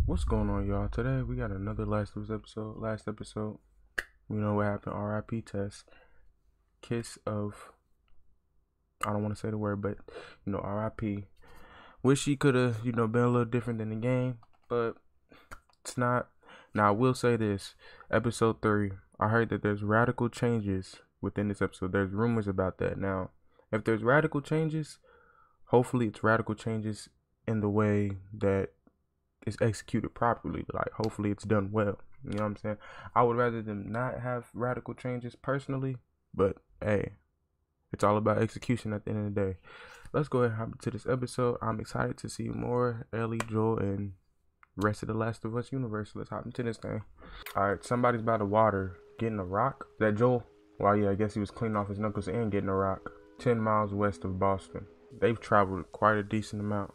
What's going on, y'all? Today we got another Last episode. You know what happened? R.I.P. Tess. Kiss of, I don't want to say the word, but R.I.P. Wish she could have, been a little different than the game, but it's not. Now I will say this: episode 3. I heard that there's radical changes within this episode. There's rumors about that. Now, if there's radical changes, hopefully it's radical changes in the way that is executed properly. Like, hopefully it's done well. You know what I'm saying? I would rather them not have radical changes personally, but hey, it's all about execution at the end of the day. Let's go ahead and hop into this episode. I'm excited to see more Ellie, Joel, and rest of the Last of Us universe. Let's hop into this thing. Alright, somebody's by the water getting a rock. Is that Joel? Well, yeah, I guess he was cleaning off his knuckles and getting a rock. 10 miles west of Boston. They've traveled quite a decent amount.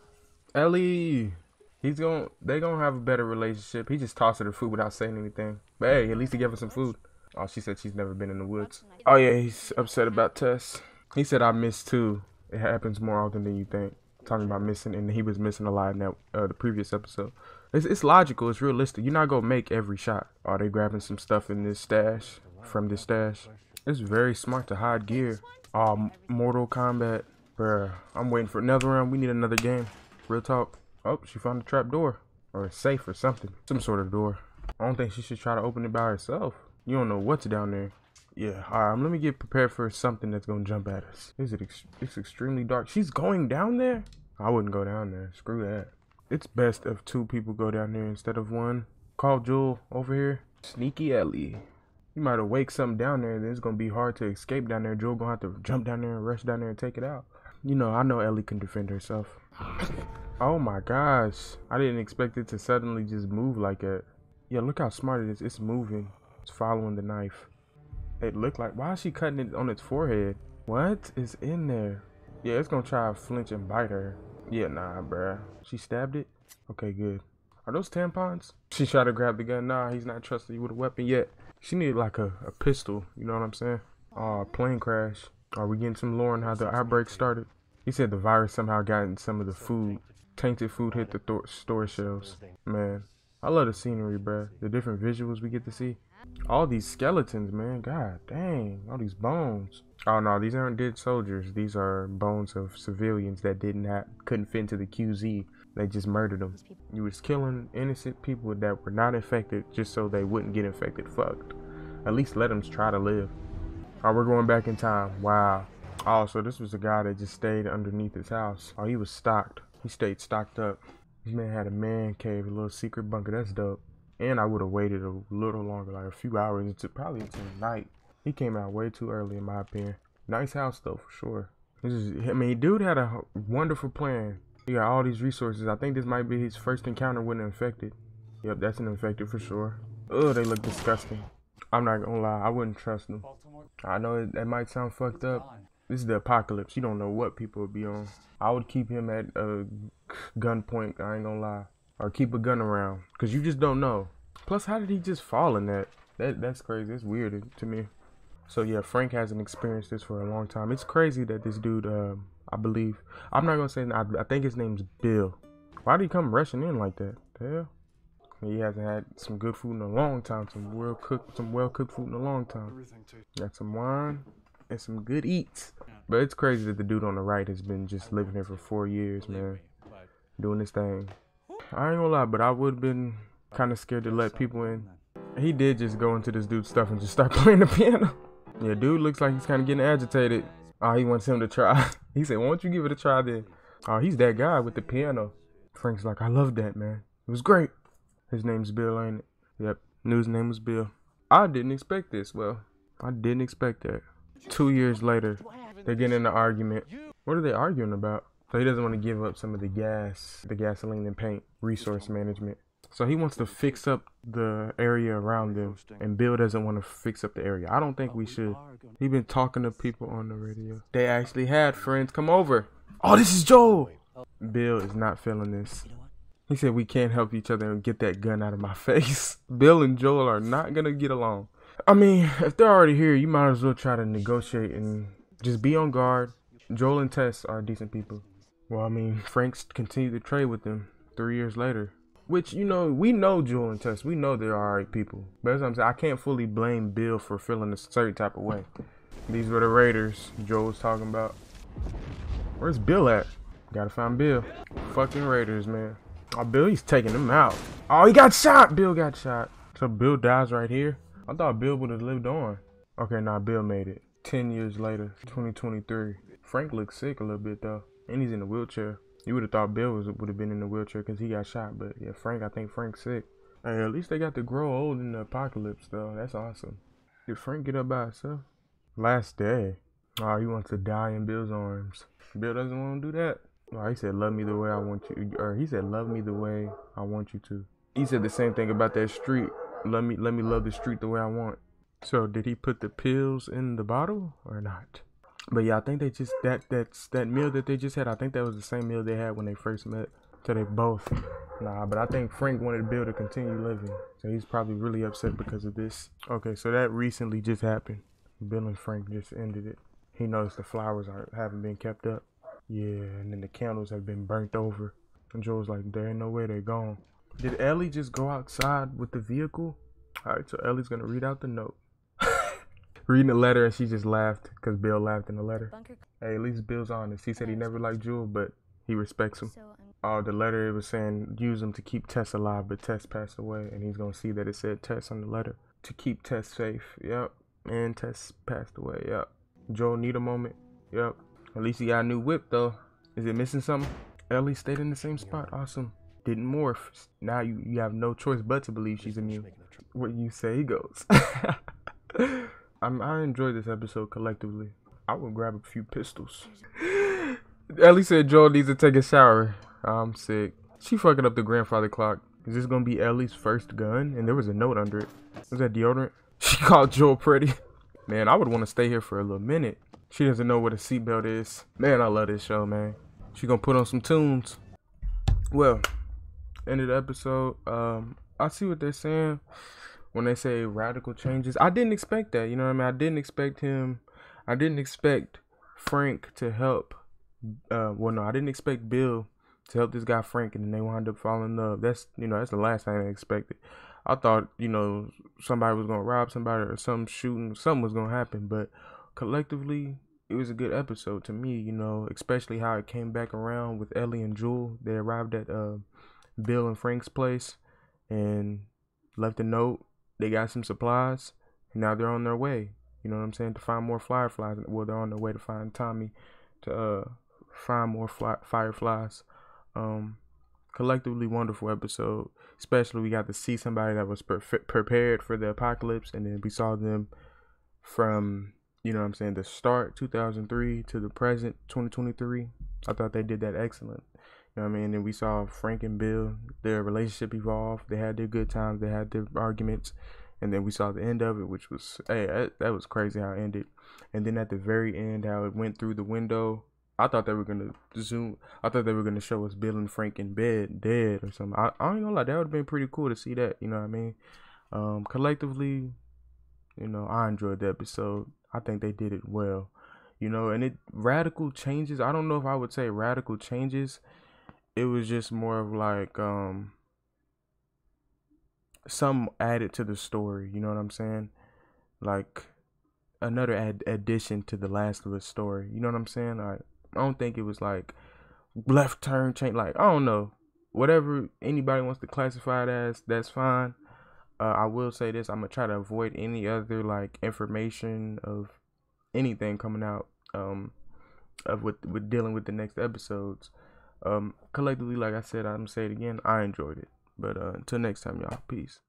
Ellie! They gonna have a better relationship. He just tossed her the food without saying anything. But hey, at least he gave her some food. Oh, she said she's never been in the woods. Oh yeah, he's upset about Tess. He said I miss too. It happens more often than you think. Talking about missing, and he was missing a lot in that the previous episode. It's logical. It's realistic. You're not gonna make every shot. Are they grabbing some stuff in this stash? From this stash? It's very smart to hide gear. Mortal Kombat. Bruh, I'm waiting for another round. We need another game. Real talk. Oh, she found a trap door. Or a safe or something. Some sort of door. I don't think she should try to open it by herself. You don't know what's down there. Yeah, alright, let me get prepared for something that's gonna jump at us. It's extremely dark. She's going down there? I wouldn't go down there. Screw that. It's best if 2 people go down there instead of 1. Call Joel over here. Sneaky Ellie. You might awake something down there, then it's gonna be hard to escape down there. Joel gonna have to jump down there and rush down there and take it out. I know Ellie can defend herself. Oh my gosh. I didn't expect it to suddenly just move like that. Yeah, look how smart it is. It's moving. It's following the knife. It looked like, why is she cutting it on its forehead? What is in there? Yeah, it's gonna try to flinch and bite her. Yeah, nah, bruh. She stabbed it? Okay, good. Are those tampons? She tried to grab the gun. Nah, he's not trusting you with a weapon yet. She needed like a pistol. You know what I'm saying? Plane crash. Are we getting some lore on how the outbreak started? He said the virus somehow got in some of the food. Tainted food hit the store shelves. Man, I love the scenery, bruh. The different visuals we get to see. All these skeletons, man. God dang. All these bones. Oh no, these aren't dead soldiers. These are bones of civilians that couldn't fit into the QZ. They just murdered them. You was killing innocent people that were not infected just so they wouldn't get infected. Fucked. At least let them try to live. Alright, we're going back in time. Wow. Oh, so this was a guy that just stayed underneath his house. Oh, he was stocked. He stayed stocked up. This man had a man cave, a little secret bunker. That's dope. And I would have waited a little longer, like a few hours, probably until night. He came out way too early, in my opinion. Nice house, though, for sure. Dude had a wonderful plan. He got all these resources. I think this might be his first encounter with an infected. Yep, that's an infected for sure. Ugh, they look disgusting. I'm not gonna lie, I wouldn't trust them. I know that might sound fucked up. This is the apocalypse. You don't know what people would be on. I would keep him at a gunpoint, I ain't gonna lie. Or keep a gun around, because you just don't know. Plus, how did he just fall in that? That's crazy. It's weird to me. So yeah, Frank hasn't experienced this for a long time. It's crazy that this dude, I believe, I'm not gonna say, I think his name's Bill. Why did he come rushing in like that? The hell? He hasn't had some good food in a long time. Some well cooked food in a long time. Got some wine and some good eats. But it's crazy that the dude on the right has been just living here for 4 years, man. Doing this thing. I ain't gonna lie, but I would have been kind of scared to let people in. He did just go into this dude's stuff and just start playing the piano. Yeah, dude looks like he's kind of getting agitated. Oh, he wants him to try. He said, why don't you give it a try then? Oh, he's that guy with the piano. Frank's like, I love that, man. It was great. His name's Bill, ain't it? Yep, knew his name was Bill. I didn't expect this. Well, I didn't expect that. 2 years later, they're getting in an argument. What are they arguing about? So he doesn't want to give up some of the gasoline and paint, resource management. So he wants to fix up the area around them, and Bill doesn't want to fix up the area. I don't think we should. He been talking to people on the radio. They actually had friends come over. Oh, this is Joel. Bill is not feeling this. He said we can't help each other and get that gun out of my face. Bill and Joel are not gonna get along. I mean, if they're already here, you might as well try to negotiate and just be on guard. Joel and Tess are decent people. Well, I mean, Frank's continued to trade with them 3 years later. Which, you know, we know Jewel and Tess. We know they're alright people. But as I'm saying, I can't fully blame Bill for feeling a certain type of way. These were the Raiders Joel was talking about. Where's Bill at? Gotta find Bill. Fucking Raiders, man. Oh, Bill, he's taking them out. Oh, he got shot. Bill got shot. So Bill dies right here. I thought Bill would have lived on. Okay, nah, Bill made it. 10 years later, 2023. Frank looks sick a little bit though, and he's in a wheelchair. You would have thought Bill would have been in the wheelchair because he got shot, but yeah, I think Frank's sick. Hey, at least they got to grow old in the apocalypse though. That's awesome. Did Frank get up by himself? Last day. Oh, he wants to die in Bill's arms. Bill doesn't want to do that. Oh, he said, love me the way I want you, or he said, love me the way I want you to. He said the same thing about that street. Let me love the street the way I want. So did he put the pills in the bottle or not? But yeah, I think they just that meal that they just had. I think that was the same meal they had when they first met. So they both. Nah, but I think Frank wanted Bill to continue living. So he's probably really upset because of this. Okay, so that recently just happened. Bill and Frank just ended it. He noticed the flowers haven't been kept up. Yeah, and then the candles have been burnt over. And Joel's like, there ain't no way they're gone. Did Ellie just go outside with the vehicle? Alright, so Ellie's gonna read out the note. Reading the letter, and she just laughed because Bill laughed in the letter. Hey, at least Bill's honest. He said he never liked Jewel, but he respects him. Oh, the letter, it was saying use him to keep Tess alive, but Tess passed away, and he's gonna see that it said Tess on the letter to keep Tess safe. Yep, and Tess passed away. Yep. Joel need a moment. Yep. At least he got a new whip though. Is it missing something? Ellie stayed in the same spot. Awesome. Didn't morph. Now you have no choice but to believe she's immune. What you say goes. I enjoyed this episode collectively. I would grab a few pistols. Ellie said Joel needs to take a shower. I'm sick. She fucking up the grandfather clock. Is this gonna be Ellie's first gun? And there was a note under it. Was that deodorant? She called Joel pretty. Man, I would want to stay here for a little minute. She doesn't know what a seatbelt is. Man, I love this show, man. She gonna put on some tunes. Well, end of the episode. I see what they're saying when they say radical changes. I didn't expect that, you know what I mean? I didn't expect Frank to help. Well, no, I didn't expect Bill to help this guy Frank, and then they wound up falling in love. That's the last thing I expected. I thought, somebody was gonna rob somebody or something was gonna happen, but collectively, it was a good episode to me, especially how it came back around with Ellie and Jewel. They arrived at Bill and Frank's place and left a note. They got some supplies, and now they're on their way. You know what I'm saying? To find more fireflies. Well, they're on their way to find Tommy to find more fireflies. Collectively wonderful episode. Especially we got to see somebody that was prepared for the apocalypse, and then we saw them from, the start 2003 to the present 2023. I thought they did that excellent. You know what I mean? And then we saw Frank and Bill, their relationship evolve. They had their good times. They had their arguments. And then we saw the end of it, which was, that was crazy how it ended. And then at the very end, how it went through the window. I thought they were going to zoom. I thought they were going to show us Bill and Frank in bed, dead or something. I ain't gonna lie. That would have been pretty cool to see that. You know what I mean? Collectively, I enjoyed the episode. I think they did it well. And radical changes. I don't know if I would say radical changes. It was just more of like some added to the story, you know what I'm saying? Like another addition to the Last of Us story, you know what I'm saying? I don't think it was like left turn change, like I don't know, whatever anybody wants to classify it as, that's fine. I will say this, I'm gonna try to avoid any other like information of anything coming out of with dealing with the next episodes. Collectively, like I said, I'm gonna say it again, I enjoyed it. But until next time, y'all, peace.